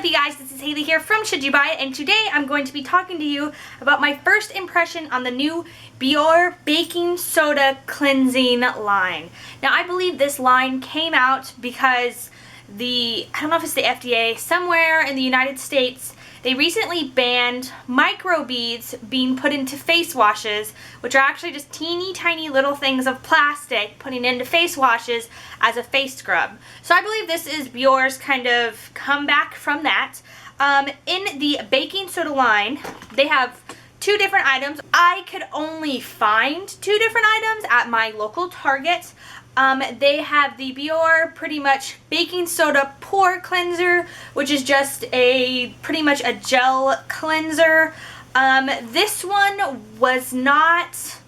up, you guys? This is Haley here from Should You Buy It, and today I'm going to be talking to you about my first impression on the new Biore baking soda cleansing line. Now, I believe this line came out because I don't know if it's the FDA, somewhere in the United States, they recently banned microbeads being put into face washes, which are actually just teeny tiny little things of plastic putting into face washes as a face scrub. So I believe this is Biore's kind of comeback from that. In the baking soda line, they have two different items. I could only find two different items at my local Target. They have the Biore pretty much baking soda pore cleanser, which is just pretty much a gel cleanser. This one was not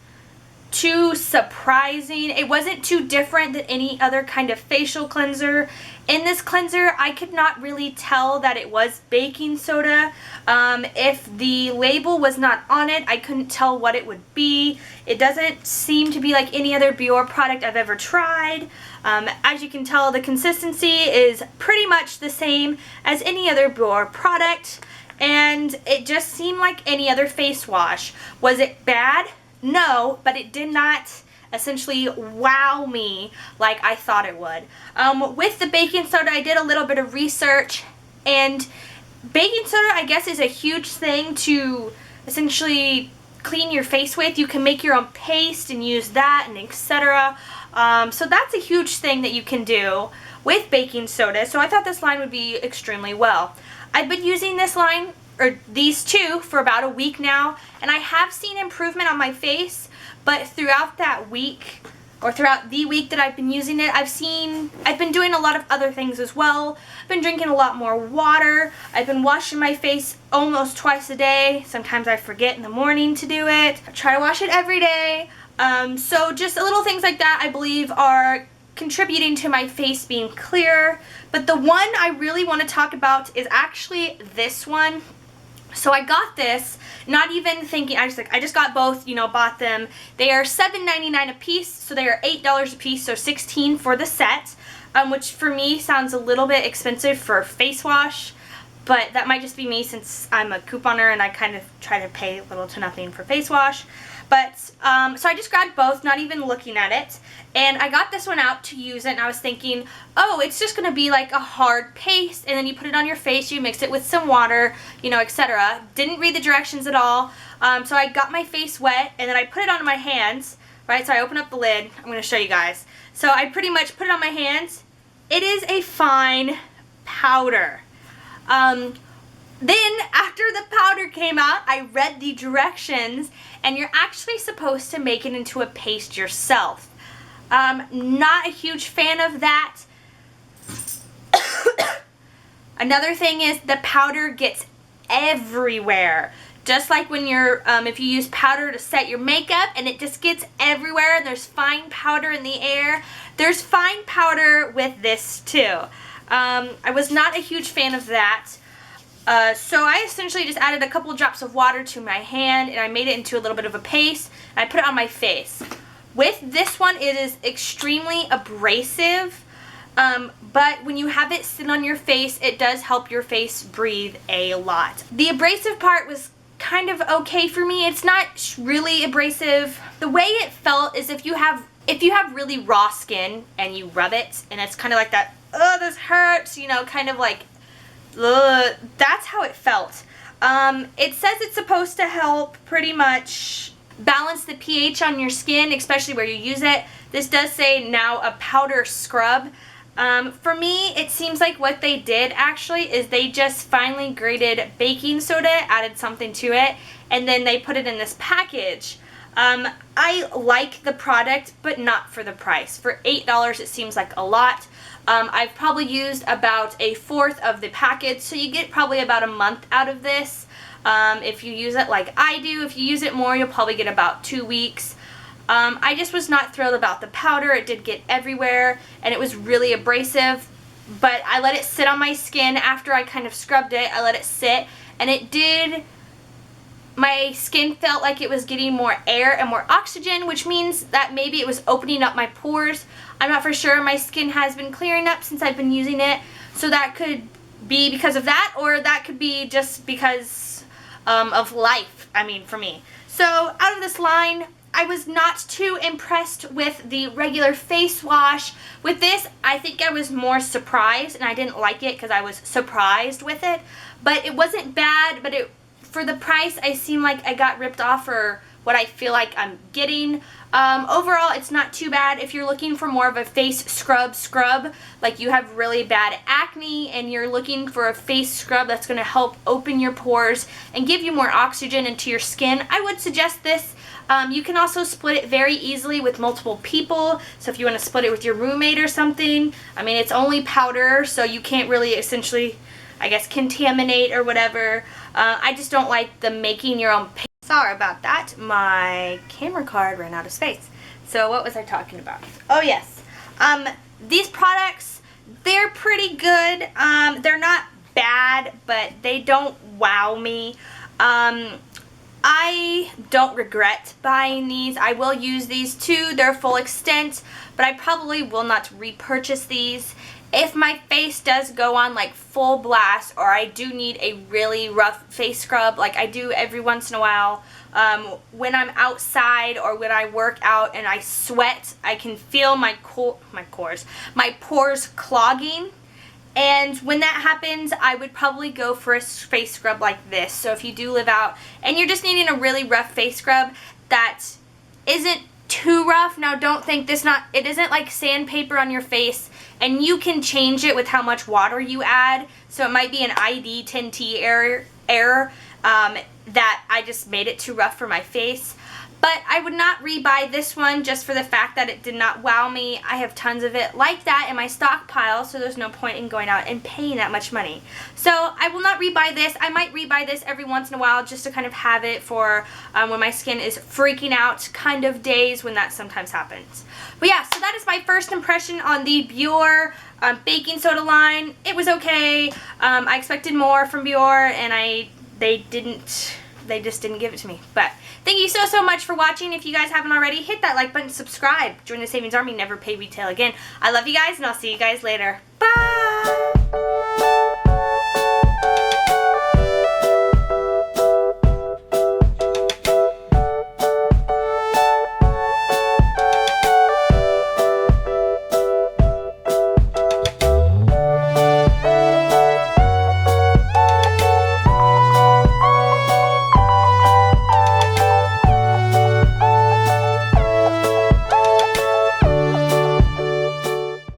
too surprising. It wasn't too different than any other kind of facial cleanser. In this cleanser, I could not really tell that it was baking soda. If the label was not on it, I couldn't tell what it would be. It doesn't seem to be like any other Biore product I've ever tried. As you can tell, the consistency is pretty much the same as any other Biore product, and it just seemed like any other face wash. Was it bad? No, but it did not essentially wow me like I thought it would. With the baking soda, I did a little bit of research, and baking soda, I guess, is a huge thing to essentially clean your face with. You can make your own paste and use that and etc. So that's a huge thing that you can do with baking soda. So I thought this line would be extremely well. I've been using this line, or these two, for about a week now, and I have seen improvement on my face, but throughout that week, or throughout the week that I've been using it, I've been doing a lot of other things as well. I've been drinking a lot more water. I've been washing my face almost twice a day. Sometimes I forget in the morning to do it. I try to wash it every day. So just little things like that, I believe, are contributing to my face being clearer. But the one I really want to talk about is actually this one. So I got this, not even thinking, I just got both, bought them. They are $7.99 a piece, so they are $8 a piece, so $16 for the set, which for me sounds a little bit expensive for face wash, but that might just be me since I'm a couponer and I kind of try to pay little to nothing for face wash. But, so I just grabbed both, not even looking at it, and I got this one out to use it, and I was thinking, oh, it's just going to be like a hard paste, and then you put it on your face, you mix it with some water, etc. Didn't read the directions at all, so I got my face wet, and then I put it on my hands, right, so I open up the lid. I'm going to show you guys. So I pretty much put it on my hands. It is a fine powder. Then, after the powder came out, I read the directions, and you're actually supposed to make it into a paste yourself. Not a huge fan of that. Another thing is the powder gets everywhere. Just like when if you use powder to set your makeup, and it just gets everywhere, and there's fine powder in the air. There's fine powder with this too. I was not a huge fan of that. So I essentially just added a couple drops of water to my hand, and I made it into a little bit of a paste, and I put it on my face. With this one, it is extremely abrasive, but when you have it sit on your face, it does help your face breathe a lot. The abrasive part was kind of okay for me. It's not really abrasive. The way it felt is if you have really raw skin and you rub it, and it's kind of like that, oh, this hurts, kind of like, ugh, that's how it felt. It says it's supposed to help pretty much balance the pH on your skin, especially where you use it. This does say now a powder scrub. For me, it seems like what they did actually is they just finely grated baking soda, added something to it, and then they put it in this package. I like the product, but not for the price. For $8, it seems like a lot. I've probably used about a fourth of the package, so you get probably about a month out of this. If you use it like I do, if you use it more, you'll probably get about 2 weeks. I just was not thrilled about the powder. It did get everywhere, and it was really abrasive, but I let it sit on my skin after I kind of scrubbed it. I let it sit, and it did my skin felt like it was getting more air and more oxygen, which means that maybe it was opening up my pores. I'm not for sure. My skin has been clearing up since I've been using it, so that could be because of that, or that could be just because of life, I mean, for me. So out of this line, I was not too impressed with the regular face wash. With this, I think I was more surprised, and I didn't like it because I was surprised with it. But it wasn't bad, but for the price, I seem like I got ripped off for what I feel like I'm getting. Overall, it's not too bad. If you're looking for more of a face scrub, like you have really bad acne and you're looking for a face scrub that's going to help open your pores and give you more oxygen into your skin, I would suggest this. You can also split it very easily with multiple people. So if you want to split it with your roommate or something, I mean, it's only powder, so you can't really essentially, I guess, contaminate or whatever. I just don't like the making your own paste. Sorry about that. My camera card ran out of space. So what was I talking about? Oh yes. These products, they're pretty good. They're not bad, but they don't wow me. I don't regret buying these. I will use these to their full extent, but I probably will not repurchase these. If my face does go on like full blast, or I do need a really rough face scrub like I do every once in a while, when I'm outside or when I work out and I sweat, I can feel my pores clogging. And when that happens, I would probably go for a face scrub like this. So if you do live out and you're just needing a really rough face scrub that isn't too rough, now don't think it isn't like sandpaper on your face, and you can change it with how much water you add. So it might be an ID 10T error that I just made it too rough for my face. But I would not rebuy this one just for the fact that it did not wow me. I have tons of it like that in my stockpile, so there's no point in going out and paying that much money. So I will not rebuy this. I might rebuy this every once in a while just to kind of have it for when my skin is freaking out kind of days, when that sometimes happens. But yeah, so that is my first impression on the Biore baking soda line. It was okay. I expected more from Biore, and they just didn't give it to me. But thank you so much for watching. If you guys haven't already, hit that like button, subscribe, join the savings army, never pay retail again. I love you guys, and I'll see you guys later. Bye!